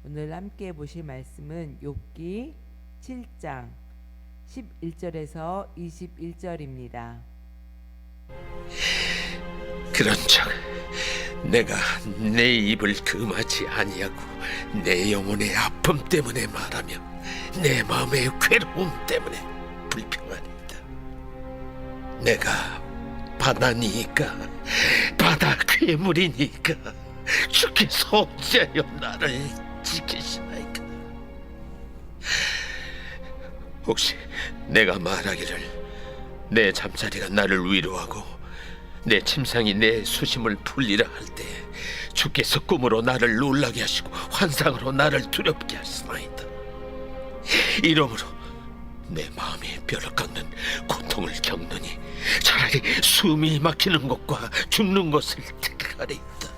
오늘 함께 보실 말씀은 욥기 7장 11절에서 21절입니다. 그런즉 내가 내 입을 금하지 아니하고 내 영혼의 아픔 때문에 말하며 내 마음의 괴로움 때문에 불평하리이다. 내가 바다니까 바다 괴물이니까 주께서 어찌하여 나를 지키시나이까. 혹시 내가 말하기를 내 잠자리가 나를 위로하고 내 침상이 내 수심을 풀리라 할 때 주께서 꿈으로 나를 놀라게 하시고 환상으로 나를 두렵게 하시나이다. 이러므로 내 마음이 뼈를 깎는 고통을 겪느니 차라리 숨이 막히는 것과 죽는 것을 택하리이다.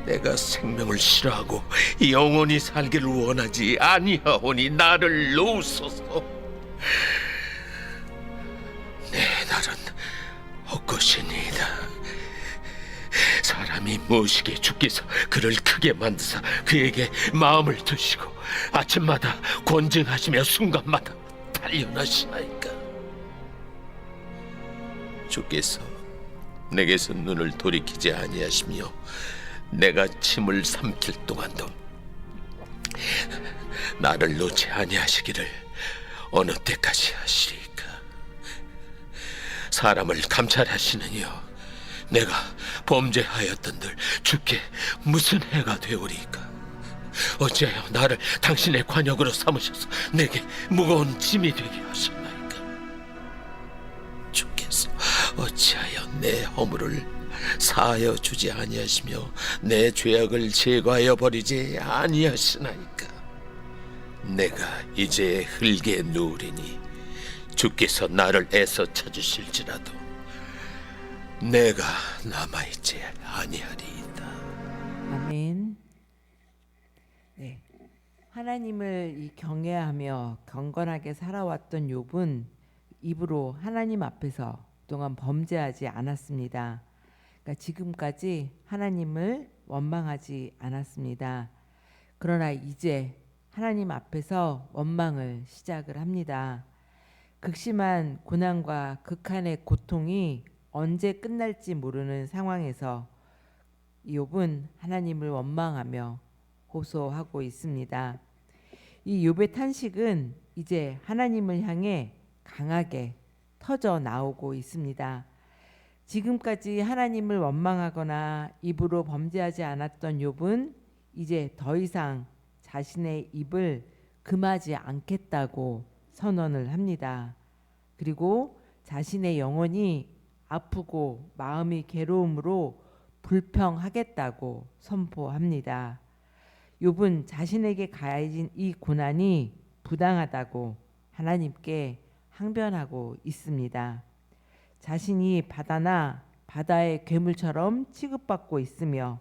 내가 생명을 싫어하고 영원히 살기를 원하지 아니하오니 나를 놓으소서. 내 날은 헛것이니이다. 사람이 무엇이기에 주께서 그를 크게 만드사 그에게 마음을 두시고 아침마다 권증하시며 순간마다 단련하시나이까. 주께서 내게서 눈을 돌이키지 아니하시며 내가 침을 삼킬 동안도 나를 놓지 아니하시기를 어느 때까지 하시리까. 사람을 감찰하시느니요, 내가 범죄하였던들 주께 무슨 해가 되오리까. 어찌하여 나를 당신의 관역으로 삼으셔서 내게 무거운 짐이 되게 하셨나이까. 주께서 어찌하여 내 허물을 사하여 주지 아니하시며 내 죄악을 제거하여 버리지 아니하시나이까. 내가 이제 흙에 누우리니 주께서 나를 애써 찾으실지라도 내가 남아있지 아니하리이다. 아멘. 네, 하나님을 경외하며 경건하게 살아왔던 욥은 입으로 하나님 앞에서 그동안 범죄하지 않았습니다. 그러니까 지금까지 하나님을 원망하지 않았습니다. 그러나 이제 하나님 앞에서 원망을 시작을 합니다. 극심한 고난과 극한의 고통이 언제 끝날지 모르는 상황에서 욥은 하나님을 원망하며 호소하고 있습니다. 이 욥의 탄식은 이제 하나님을 향해 강하게 터져 나오고 있습니다. 지금까지 하나님을 원망하거나 입으로 범죄하지 않았던 욥은 이제 더 이상 자신의 입을 금하지 않겠다고 선언을 합니다. 그리고 자신의 영혼이 아프고 마음이 괴로움으로 불평하겠다고 선포합니다. 욥은 자신에게 가해진 이 고난이 부당하다고 하나님께 항변하고 있습니다. 자신이 바다나 바다의 괴물처럼 취급받고 있으며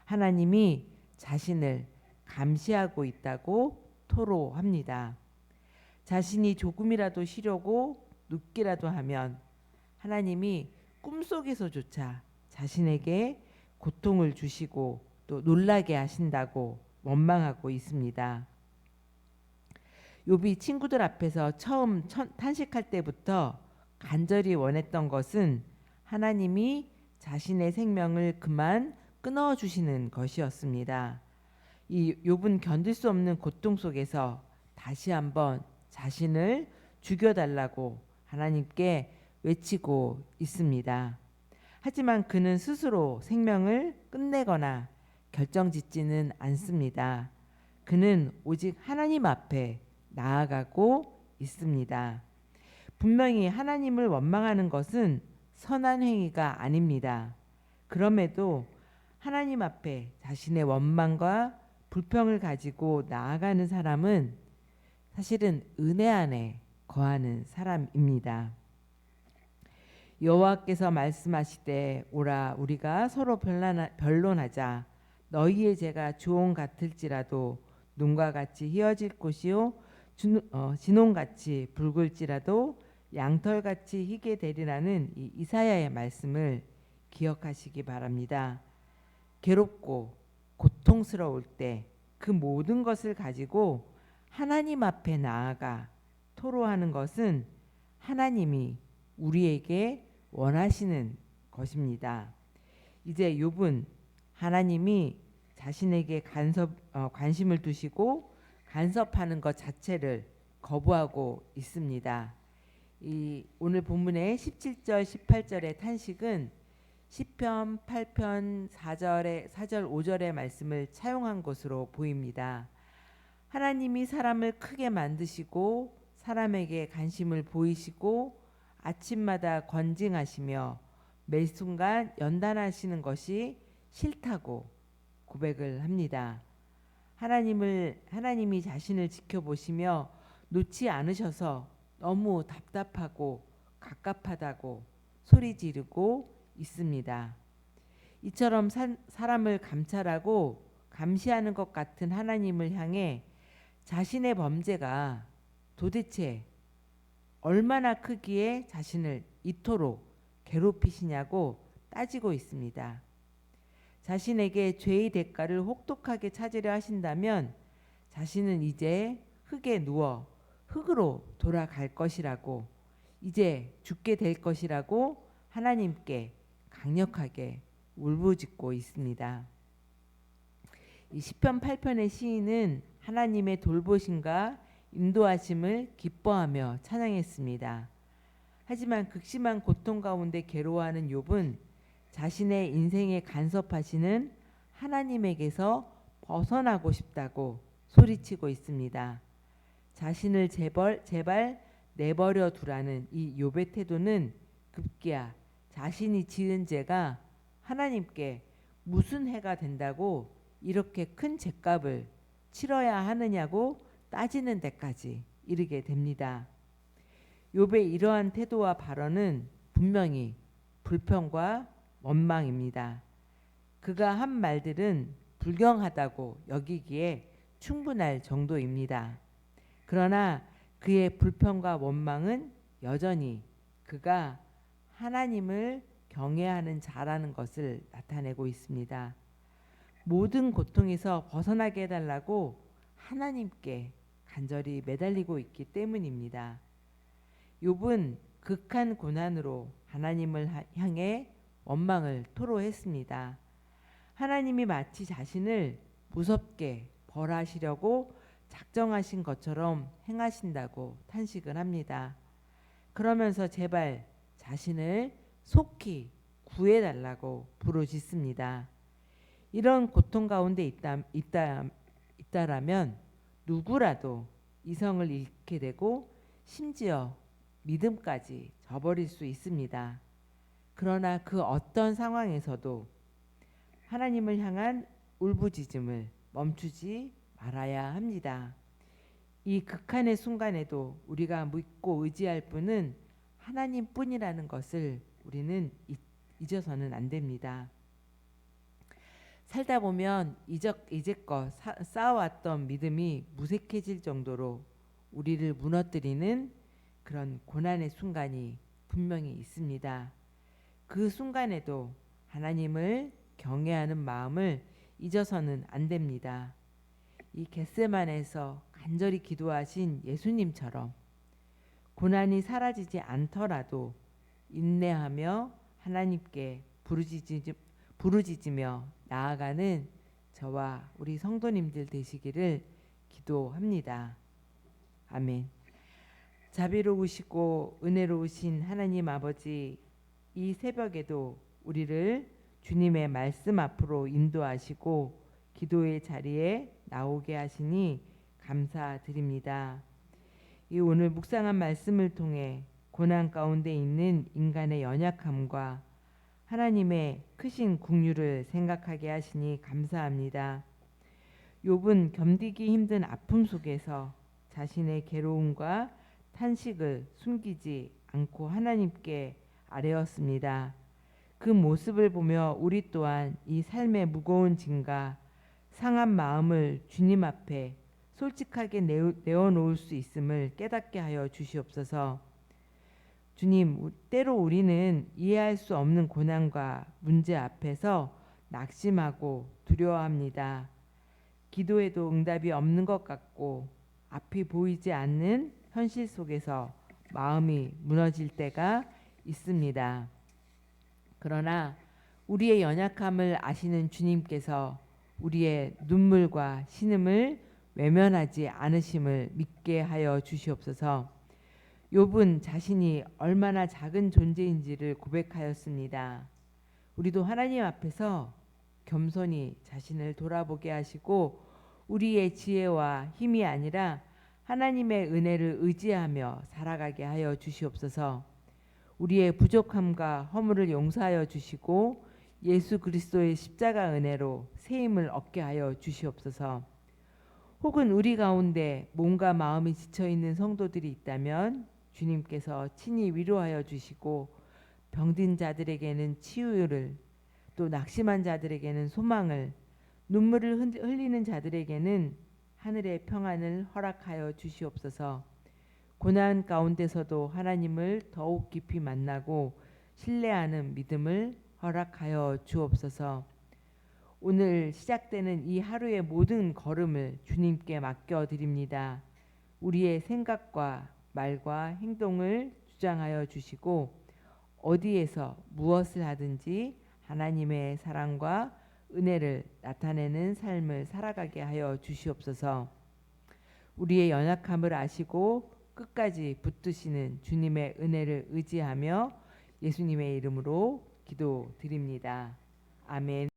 하나님이 자신을 감시하고 있다고 토로합니다. 자신이 조금이라도 쉬려고 눕기라도 하면 하나님이 꿈속에서조차 자신에게 고통을 주시고 또 놀라게 하신다고 원망하고 있습니다. 욥이 친구들 앞에서 처음 탄식할 때부터 간절히 원했던 것은 하나님이 자신의 생명을 그만 끊어주시는 것이었습니다. 이 욥은 견딜 수 없는 고통 속에서 다시 한번 자신을 죽여달라고 하나님께 외치고 있습니다. 하지만 그는 스스로 생명을 끝내거나 결정짓지는 않습니다. 그는 오직 하나님 앞에 나아가고 있습니다. 분명히 하나님을 원망하는 것은 선한 행위가 아닙니다. 그럼에도 하나님 앞에 자신의 원망과 불평을 가지고 나아가는 사람은 사실은 은혜 안에 거하는 사람입니다. 여호와께서 말씀하시되 오라 우리가 서로 변론하자. 너희의 죄가 주홍 같을지라도 눈과 같이 희어질 곳이요 진홍같이 붉을지라도 양털같이 희게 되리라는 이 이사야의 말씀을 기억하시기 바랍니다. 괴롭고 고통 고통스러울 때 그 모든 것을 가지고 하나님 앞에 나아가 토로하는 것은 하나님이 우리에게 원하시는 것입니다. 이제 욥은 하나님이 자신에게 관심을 두시고 간섭하는 것 자체를 거부하고 있습니다. 이 오늘 본문의 17절 18절의 탄식은 시편 8편 4절 5절의 말씀을 차용한 것으로 보입니다. 하나님이 사람을 크게 만드시고 사람에게 관심을 보이시고 아침마다 건징하시며 매 순간 연단하시는 것이 싫다고 고백을 합니다. 하나님이 자신을 지켜보시며 놓지 않으셔서 너무 답답하고 갑갑하다고 소리 지르고 있습니다. 이처럼 사람을 감찰하고 감시하는 것 같은 하나님을 향해 자신의 범죄가 도대체 얼마나 크기에 자신을 이토록 괴롭히시냐고 따지고 있습니다. 자신에게 죄의 대가를 혹독하게 찾으려 하신다면 자신은 이제 흙에 누워 흙으로 돌아갈 것이라고, 이제 죽게 될 것이라고 하나님께 강력하게 울부짖고 있습니다. 이 시편 8편의 시인은 하나님의 돌보심과 인도하심을 기뻐하며 찬양했습니다. 하지만 극심한 고통 가운데 괴로워하는 욥은 자신의 인생에 간섭하시는 하나님에게서 벗어나고 싶다고 소리치고 있습니다. 자신을 제발 내버려 두라는 이 욥의 태도는 급기야 자신이 지은 죄가 하나님께 무슨 해가 된다고 이렇게 큰 죄값을 치러야 하느냐고 따지는 데까지 이르게 됩니다. 욥의 이러한 태도와 발언은 분명히 불평과 원망입니다. 그가 한 말들은 불경하다고 여기기에 충분할 정도입니다. 그러나 그의 불평과 원망은 여전히 그가 하나님을 경외하는 자라는 것을 나타내고 있습니다. 모든 고통에서 벗어나게 해달라고 하나님께 간절히 매달리고 있기 때문입니다. 욥은 극한 고난으로 하나님을 향해 원망을 토로했습니다. 하나님이 마치 자신을 무섭게 벌하시려고 작정하신 것처럼 행하신다고 탄식을 합니다. 그러면서 제발 자신을 속히 구해달라고 부르짖습니다. 이런 고통 가운데 있다라면 누구라도 이성을 잃게 되고 심지어 믿음까지 저버릴 수 있습니다. 그러나 그 어떤 상황에서도 하나님을 향한 울부짖음을 멈추지 말아야 합니다. 이 극한의 순간에도 우리가 믿고 의지할 분은 하나님뿐이라는 것을 우리는 잊어서는 안 됩니다. 살다 보면 이제껏 쌓아왔던 믿음이 무색해질 정도로 우리를 무너뜨리는 그런 고난의 순간이 분명히 있습니다. 그 순간에도 하나님을 경외하는 마음을 잊어서는 안 됩니다. 이 겟세마네에서 간절히 기도하신 예수님처럼 고난이 사라지지 않더라도 인내하며 하나님께 부르짖으며 나아가는 저와 우리 성도님들 되시기를 기도합니다. 아멘. 자비로우시고 은혜로우신 하나님 아버지, 이 새벽에도 우리를 주님의 말씀 앞으로 인도하시고 기도의 자리에 나오게 하시니 감사드립니다. 이 오늘 묵상한 말씀을 통해 고난 가운데 있는 인간의 연약함과 하나님의 크신 긍휼을 생각하게 하시니 감사합니다. 욥은 견디기 힘든 아픔 속에서 자신의 괴로움과 탄식을 숨기지 않고 하나님께 아뢰었습니다. 그 모습을 보며 우리 또한 이 삶의 무거운 짐과 상한 마음을 주님 앞에 솔직하게 내어놓을 수 있음을 깨닫게 하여 주시옵소서. 주님, 때로 우리는 이해할 수 없는 고난과 문제 앞에서 낙심하고 두려워합니다. 기도해도 응답이 없는 것 같고 앞이 보이지 않는 현실 속에서 마음이 무너질 때가 있습니다. 그러나 우리의 연약함을 아시는 주님께서 우리의 눈물과 신음을 외면하지 않으심을 믿게 하여 주시옵소서. 욥은 자신이 얼마나 작은 존재인지를 고백하였습니다. 우리도 하나님 앞에서 겸손히 자신을 돌아보게 하시고 우리의 지혜와 힘이 아니라 하나님의 은혜를 의지하며 살아가게 하여 주시옵소서. 우리의 부족함과 허물을 용서하여 주시고 예수 그리스도의 십자가 은혜로 새 힘을 얻게 하여 주시옵소서. 혹은 우리 가운데 몸과 마음이 지쳐 있는 성도들이 있다면 주님께서 친히 위로하여 주시고 병든 자들에게는 치유를, 또 낙심한 자들에게는 소망을, 눈물을 흘리는 자들에게는 하늘의 평안을 허락하여 주시옵소서. 고난 가운데서도 하나님을 더욱 깊이 만나고 신뢰하는 믿음을 허락하여 주옵소서. 오늘 시작되는 이 하루의 모든 걸음을 주님께 맡겨드립니다. 우리의 생각과 말과 행동을 주장하여 주시고 어디에서 무엇을 하든지 하나님의 사랑과 은혜를 나타내는 삶을 살아가게 하여 주시옵소서. 우리의 연약함을 아시고 끝까지 붙드시는 주님의 은혜를 의지하며 예수님의 이름으로 기도드립니다. 아멘.